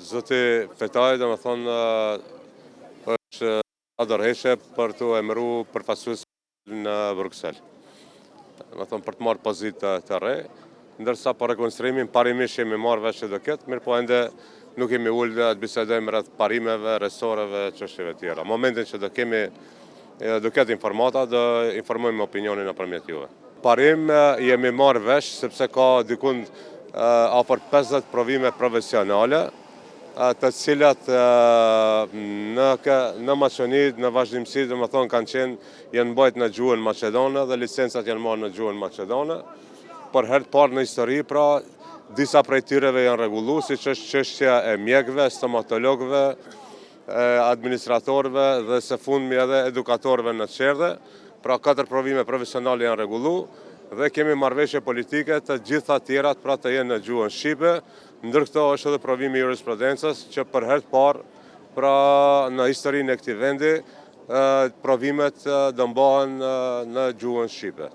Zoti Fetaj, domethënë, është adorheshe për të emëru përfaqësues në Bruksel. Domethënë për të marrë pozitë të re, ndërsa për rekonstruimin parimisht jemi marrë vesh që do ketë, mirë po ende nuk jemi ullë të bisedojmë rreth parimeve, resoreve, çështjeve tjera. Momentin që do ketë informata, do informojmë opinionin nëpërmjet juve. Parim jemi marrë vesh sepse ka dikun afër 50 provime profesionale, të cilat në Maqedoni, në vazhdimsi, domethënë janë mbajtur në gjuhën maqedone dhe licencat janë marrë në gjuhën maqedone. Për herë të parë në histori, pra, disa prej tyreve janë rregulluar, siç është çështja e mjekëve, stomatologëve, administratorëve dhe së fundmi edhe edukatorëve në çerdhe. Pra 4 provime profesionale janë rregulluar dhe kemi marrëveshje politike të gjitha tjerat pra të jenë në gjuhën shqipe, ndër këto është edhe provimi i jurisprudencës që për herë të parë pra në historinë e këtij vendi provimet do mbahen në gjuhën shqipe.